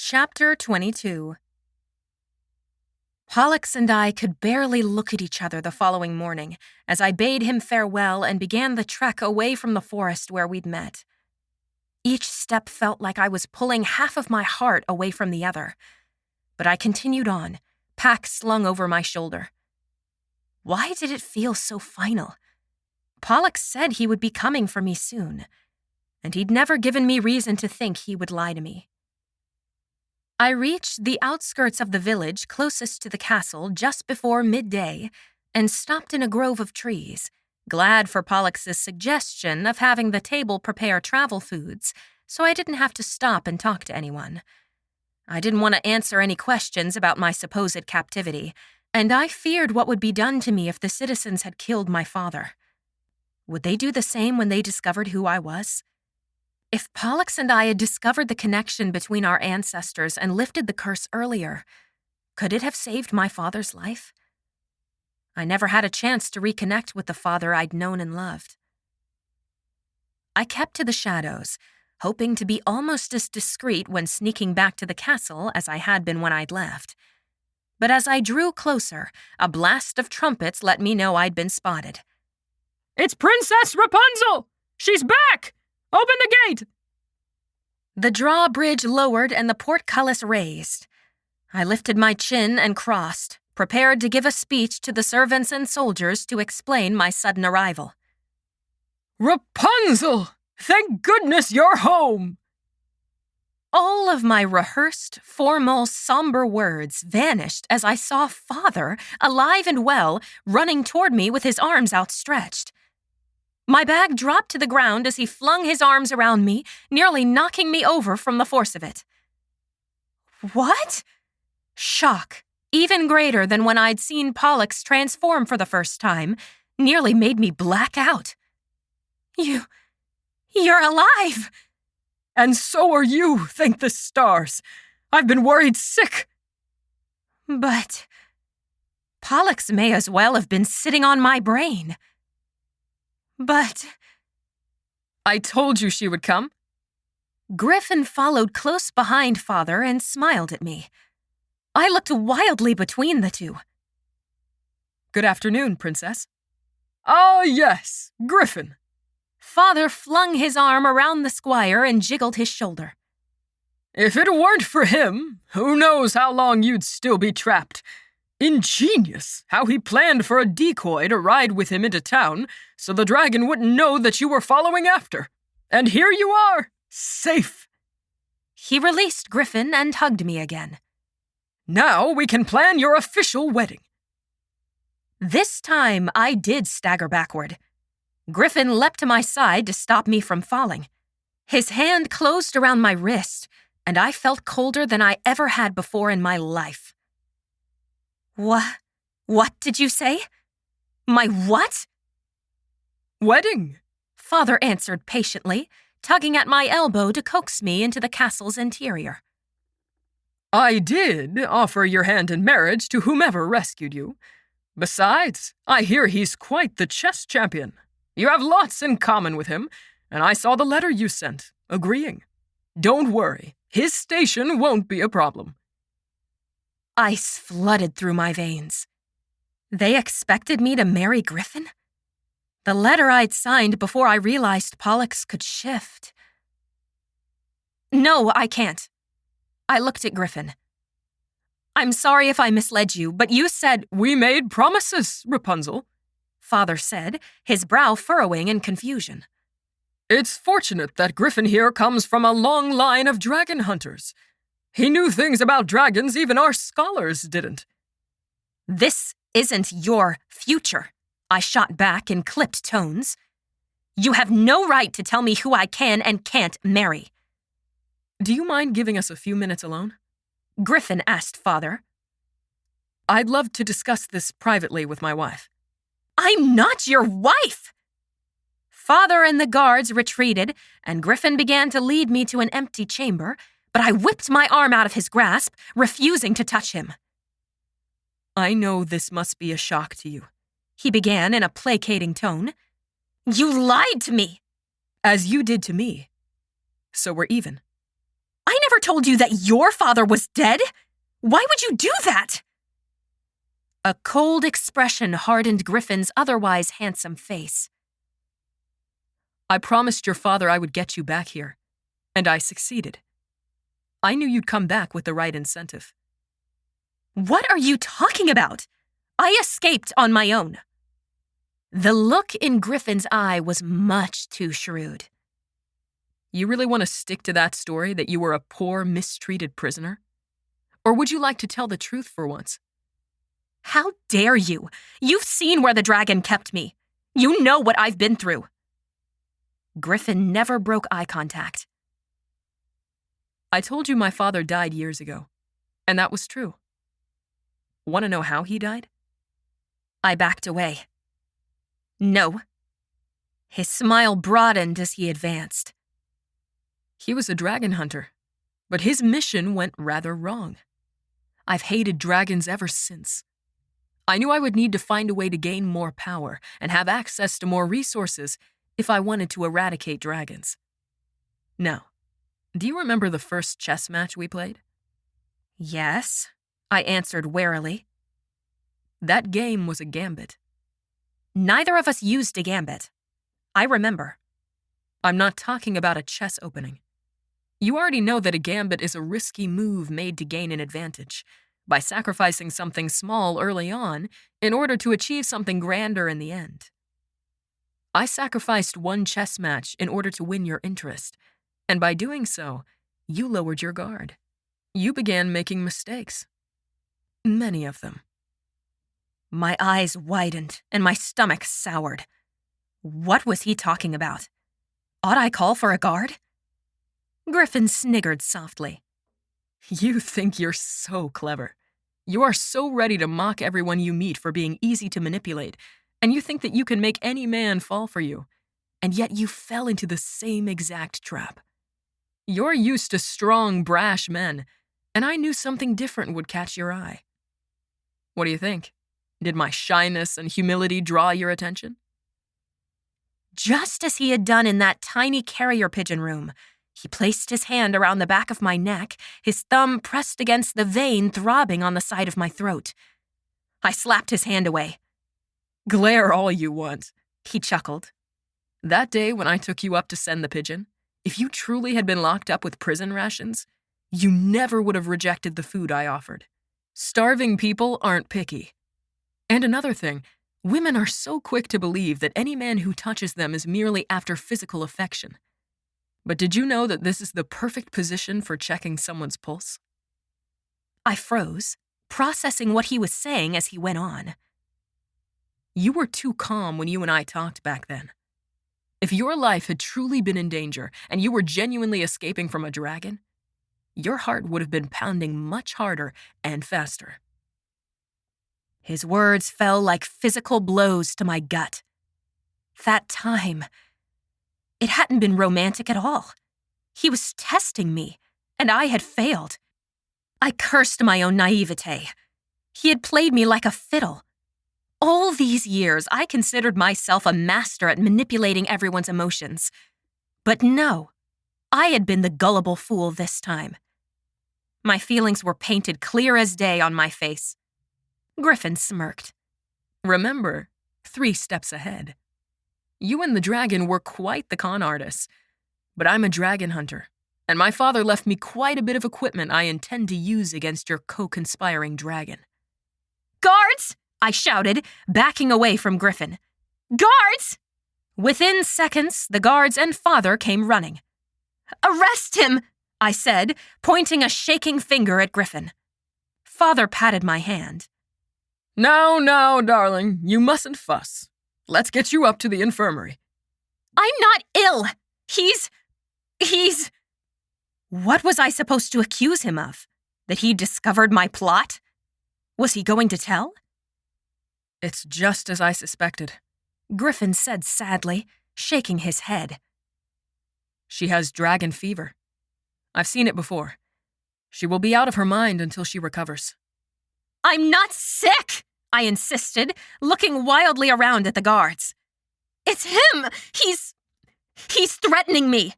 Chapter 22. Pollux and I could barely look at each other the following morning as I bade him farewell and began the trek away from the forest where we'd met. Each step felt like I was pulling half of my heart away from the other, but I continued on, pack slung over my shoulder. Why did it feel so final? Pollux said he would be coming for me soon, and he'd never given me reason to think he would lie to me. I reached the outskirts of the village closest to the castle just before midday and stopped in a grove of trees, glad for Pollux's suggestion of having the table prepare travel foods so I didn't have to stop and talk to anyone. I didn't want to answer any questions about my supposed captivity, and I feared what would be done to me if the citizens had killed my father. Would they do the same when they discovered who I was? If Pollux and I had discovered the connection between our ancestors and lifted the curse earlier, could it have saved my father's life? I never had a chance to reconnect with the father I'd known and loved. I kept to the shadows, hoping to be almost as discreet when sneaking back to the castle as I had been when I'd left. But as I drew closer, a blast of trumpets let me know I'd been spotted. "It's Princess Rapunzel! She's back! Open the gate!" The drawbridge lowered and the portcullis raised. I lifted my chin and crossed, prepared to give a speech to the servants and soldiers to explain my sudden arrival. "Rapunzel! Thank goodness you're home!" All of my rehearsed, formal, somber words vanished as I saw Father, alive and well, running toward me with his arms outstretched. My bag dropped to the ground as he flung his arms around me, nearly knocking me over from the force of it. What? Shock, even greater than when I'd seen Pollux transform for the first time, nearly made me black out. You're alive! And so are you, thank the stars. I've been worried sick. But Pollux may as well have been sitting on my brain. But I told you she would come. Griffin followed close behind Father and smiled at me. I looked wildly between the two. Good afternoon, Princess. Ah, yes, Griffin. Father flung his arm around the squire and jiggled his shoulder. If it weren't for him, who knows how long you'd still be trapped. Ingenious how he planned for a decoy to ride with him into town so the dragon wouldn't know that you were following after. And here you are, safe. He released Griffin and hugged me again. Now we can plan your official wedding. This time I did stagger backward. Griffin leapt to my side to stop me from falling. His hand closed around my wrist, and I felt colder than I ever had before in my life. What did you say? My what? Wedding, Father answered patiently, tugging at my elbow to coax me into the castle's interior. I did offer your hand in marriage to whomever rescued you. Besides, I hear he's quite the chess champion. You have lots in common with him, and I saw the letter you sent, agreeing. Don't worry, his station won't be a problem. Ice flooded through my veins. They expected me to marry Griffin? The letter I'd signed before I realized Pollux could shift. No, I can't. I looked at Griffin. I'm sorry if I misled you, but you said— We made promises, Rapunzel, Father said, his brow furrowing in confusion. It's fortunate that Griffin here comes from a long line of dragon hunters. He knew things about dragons even our scholars didn't. This isn't your future, I shot back in clipped tones. You have no right to tell me who I can and can't marry. Do you mind giving us a few minutes alone? Griffin asked Father. I'd love to discuss this privately with my wife. I'm not your wife! Father and the guards retreated, and Griffin began to lead me to an empty chamber, but I whipped my arm out of his grasp, refusing to touch him. I know this must be a shock to you, he began in a placating tone. You lied to me! As you did to me. So we're even. I never told you that your father was dead? Why would you do that?" A cold expression hardened Griffin's otherwise handsome face. "I promised your father I would get you back here, and I succeeded. I knew you'd come back with the right incentive." "What are you talking about? I escaped on my own." The look in Griffin's eye was much too shrewd. "You really want to stick to that story that you were a poor, mistreated prisoner? Or would you like to tell the truth for once?" "How dare you? You've seen where the dragon kept me. You know what I've been through." Griffin never broke eye contact. "I told you my father died years ago, and that was true. Want to know how he died?" I backed away. "No." His smile broadened as he advanced. "He was a dragon hunter, but his mission went rather wrong. I've hated dragons ever since. I knew I would need to find a way to gain more power and have access to more resources if I wanted to eradicate dragons. Now, do you remember the first chess match we played?" "Yes," I answered warily. That game was a gambit. Neither of us used a gambit. I remember. I'm not talking about a chess opening. You already know that a gambit is a risky move made to gain an advantage, by sacrificing something small early on in order to achieve something grander in the end. I sacrificed one chess match in order to win your interest, and by doing so, you lowered your guard. You began making mistakes. Many of them. My eyes widened and my stomach soured. What was he talking about? Ought I call for a guard? Griffin sniggered softly. You think you're so clever. You are so ready to mock everyone you meet for being easy to manipulate, and you think that you can make any man fall for you, and yet you fell into the same exact trap. You're used to strong, brash men, and I knew something different would catch your eye. What do you think? Did my shyness and humility draw your attention? Just as he had done in that tiny carrier pigeon room, he placed his hand around the back of my neck, his thumb pressed against the vein throbbing on the side of my throat. I slapped his hand away. Glare all you want, he chuckled. That day when I took you up to send the pigeon, if you truly had been locked up with prison rations, you never would have rejected the food I offered. Starving people aren't picky. And another thing, women are so quick to believe that any man who touches them is merely after physical affection. But did you know that this is the perfect position for checking someone's pulse? I froze, processing what he was saying as he went on. You were too calm when you and I talked back then. If your life had truly been in danger and you were genuinely escaping from a dragon, your heart would have been pounding much harder and faster. His words fell like physical blows to my gut. That time, it hadn't been romantic at all. He was testing me, and I had failed. I cursed my own naivete. He had played me like a fiddle. All these years, I considered myself a master at manipulating everyone's emotions. But no, I had been the gullible fool this time. My feelings were painted clear as day on my face. Griffin smirked. Remember, 3 steps ahead. You and the dragon were quite the con artists, but I'm a dragon hunter, and my father left me quite a bit of equipment I intend to use against your co-conspiring dragon. Guards! I shouted, backing away from Griffin. Guards! Within seconds, the guards and father came running. Arrest him! I said, pointing a shaking finger at Griffin. Father patted my hand. Now, darling, you mustn't fuss. Let's get you up to the infirmary. I'm not ill. He's... What was I supposed to accuse him of? That he discovered my plot? Was he going to tell? It's just as I suspected, Griffin said sadly, shaking his head. She has dragon fever. I've seen it before. She will be out of her mind until she recovers. I'm not sick, I insisted, looking wildly around at the guards. It's him! He's threatening me.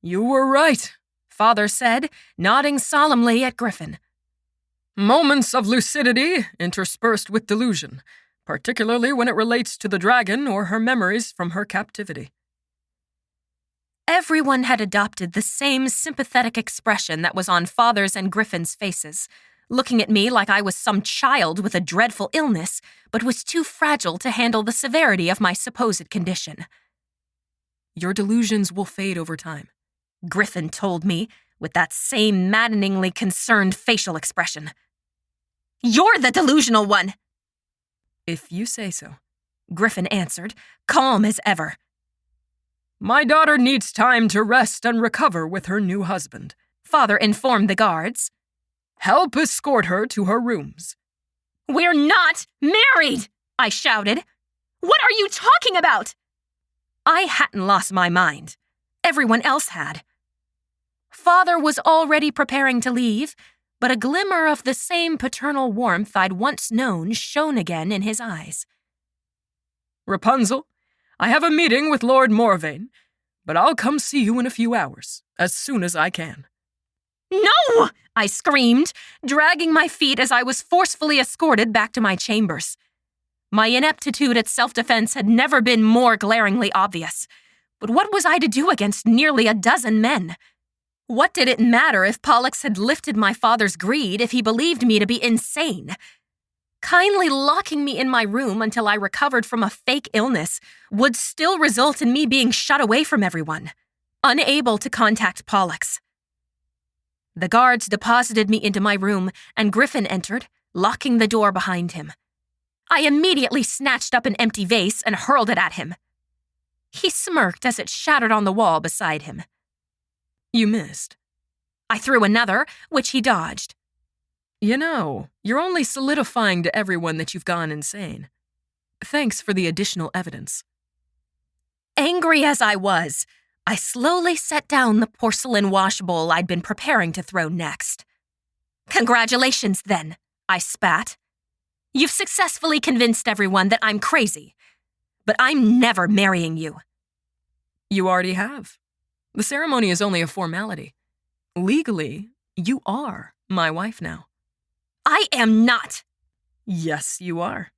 You were right. Father said, nodding solemnly at Griffin. Moments of lucidity interspersed with delusion, particularly when it relates to the dragon or her memories from her captivity. Everyone had adopted the same sympathetic expression that was on Father's and Griffin's faces, looking at me like I was some child with a dreadful illness, but was too fragile to handle the severity of my supposed condition. Your delusions will fade over time, Griffin told me, with that same maddeningly concerned facial expression. You're the delusional one! If you say so, Griffin answered, calm as ever. My daughter needs time to rest and recover with her new husband, Father informed the guards. Help escort her to her rooms. We're not married, I shouted. What are you talking about? I hadn't lost my mind. Everyone else had. Father was already preparing to leave, but a glimmer of the same paternal warmth I'd once known shone again in his eyes. Rapunzel, I have a meeting with Lord Morvain, but I'll come see you in a few hours, as soon as I can. No! I screamed, dragging my feet as I was forcefully escorted back to my chambers. My ineptitude at self-defense had never been more glaringly obvious. But what was I to do against nearly a dozen men? What did it matter if Pollux had lifted my father's greed if he believed me to be insane? Kindly locking me in my room until I recovered from a fake illness would still result in me being shut away from everyone, unable to contact Pollux. The guards deposited me into my room, and Griffin entered, locking the door behind him. I immediately snatched up an empty vase and hurled it at him. He smirked as it shattered on the wall beside him. You missed. I threw another, which he dodged. You know, you're only solidifying to everyone that you've gone insane. Thanks for the additional evidence. Angry as I was, I slowly set down the porcelain wash bowl I'd been preparing to throw next. Congratulations, then, I spat. You've successfully convinced everyone that I'm crazy, but I'm never marrying you. You already have. The ceremony is only a formality. Legally, you are my wife now. I am not. Yes, you are.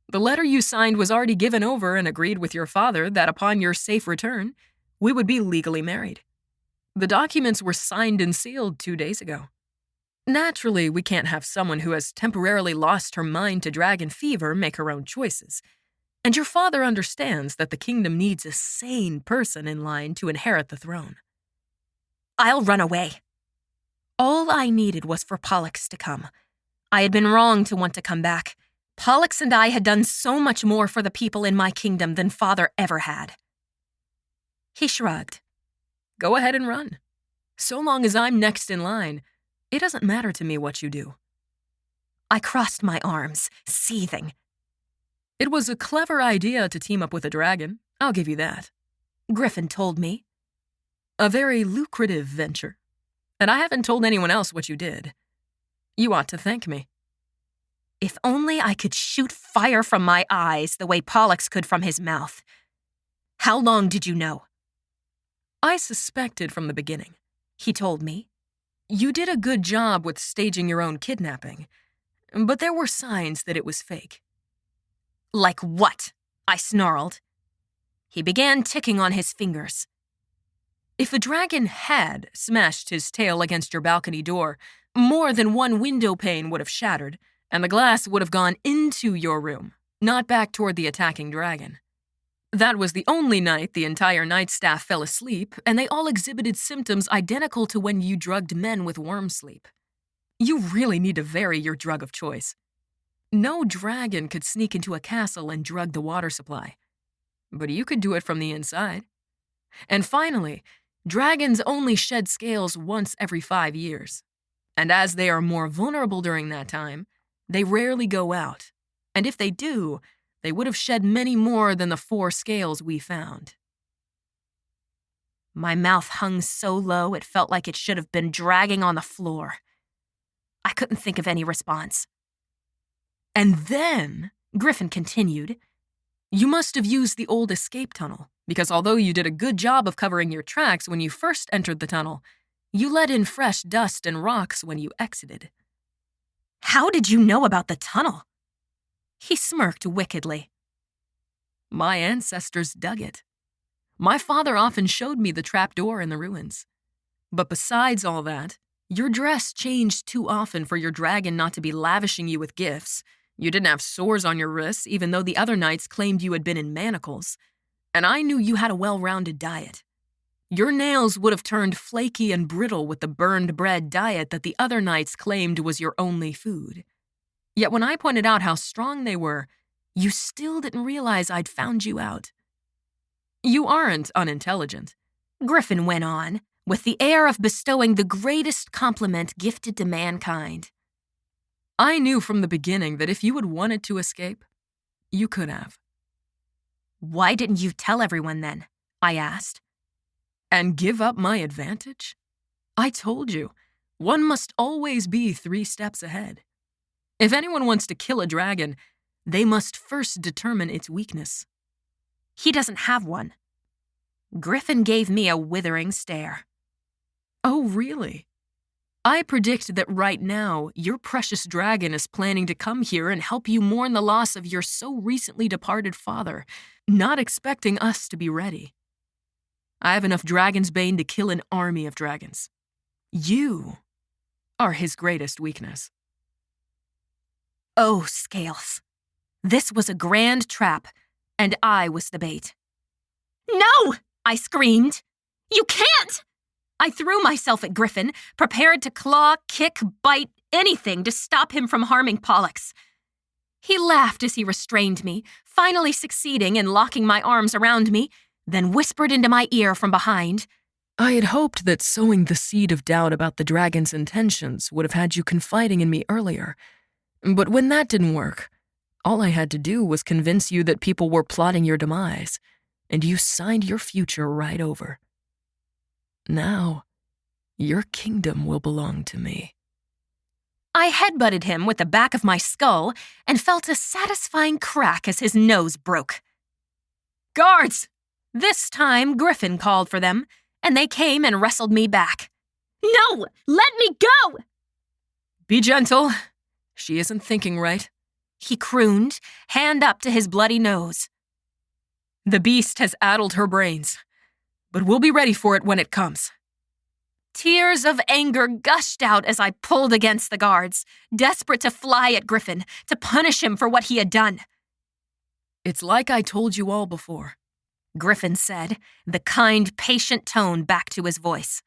The letter you signed was already given over and agreed with your father that upon your safe return, we would be legally married. The documents were signed and sealed 2 days ago. Naturally, we can't have someone who has temporarily lost her mind to dragon fever make her own choices. And your father understands that the kingdom needs a sane person in line to inherit the throne. I'll run away. All I needed was for Pollux to come. I had been wrong to want to come back. Pollux and I had done so much more for the people in my kingdom than Father ever had. He shrugged. Go ahead and run. So long as I'm next in line, it doesn't matter to me what you do. I crossed my arms, seething. It was a clever idea to team up with a dragon, I'll give you that. Griffin told me. A very lucrative venture. And I haven't told anyone else what you did. You ought to thank me. If only I could shoot fire from my eyes the way Pollux could from his mouth. How long did you know? I suspected from the beginning, he told me. You did a good job with staging your own kidnapping, but there were signs that it was fake. Like what? I snarled. He began ticking on his fingers. If a dragon had smashed his tail against your balcony door, more than one window pane would have shattered, and the glass would have gone into your room, not back toward the attacking dragon. That was the only night the entire night staff fell asleep, and they all exhibited symptoms identical to when you drugged men with worm sleep. You really need to vary your drug of choice. No dragon could sneak into a castle and drug the water supply, but you could do it from the inside. And finally, dragons only shed scales once every 5 years. And as they are more vulnerable during that time, they rarely go out. And if they do, they would have shed many more than the 4 scales we found. My mouth hung so low it felt like it should have been dragging on the floor. I couldn't think of any response. And then, Griffin continued, you must have used the old escape tunnel, because although you did a good job of covering your tracks when you first entered the tunnel, You let in fresh dust and rocks when you exited. How did you know about the tunnel? He smirked wickedly. My ancestors dug it. My father often showed me the trapdoor in the ruins. But besides all that, your dress changed too often for your dragon not to be lavishing you with gifts. You didn't have sores on your wrists, even though the other knights claimed you had been in manacles. And I knew you had a well-rounded diet. Your nails would have turned flaky and brittle with the burned bread diet that the other knights claimed was your only food. Yet when I pointed out how strong they were, you still didn't realize I'd found you out. You aren't unintelligent, Griffin went on, with the air of bestowing the greatest compliment gifted to mankind. I knew from the beginning that if you had wanted to escape, you could have. Why didn't you tell everyone then? I asked. And give up my advantage? I told you, one must always be 3 steps ahead. If anyone wants to kill a dragon, they must first determine its weakness. He doesn't have one. Griffin gave me a withering stare. Oh, really? I predict that right now, your precious dragon is planning to come here and help you mourn the loss of your so recently departed father, not expecting us to be ready. I have enough dragon's bane to kill an army of dragons. You are his greatest weakness. Oh, Scales. This was a grand trap, and I was the bait. No! I screamed. You can't! I threw myself at Griffin, prepared to claw, kick, bite, anything to stop him from harming Pollux. He laughed as he restrained me, finally succeeding in locking my arms around me, then whispered into my ear from behind. I had hoped that sowing the seed of doubt about the dragon's intentions would have had you confiding in me earlier. But when that didn't work, all I had to do was convince you that people were plotting your demise, and you signed your future right over. Now, your kingdom will belong to me. I headbutted him with the back of my skull and felt a satisfying crack as his nose broke. Guards! This time, Griffin called for them, and they came and wrestled me back. No! Let me go! Be gentle. She isn't thinking right, he crooned, hand up to his bloody nose. The beast has addled her brains, but we'll be ready for it when it comes. Tears of anger gushed out as I pulled against the guards, desperate to fly at Griffin, to punish him for what he had done. It's like I told you all before, Griffin said, the kind, patient tone back to his voice.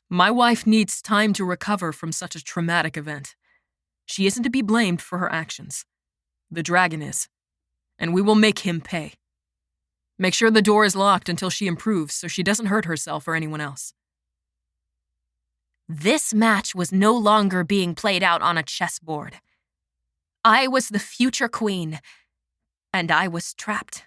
My wife needs time to recover from such a traumatic event. She isn't to be blamed for her actions. The dragon is, and we will make him pay. Make sure the door is locked until she improves so she doesn't hurt herself or anyone else. This match was no longer being played out on a chessboard. I was the future queen, and I was trapped.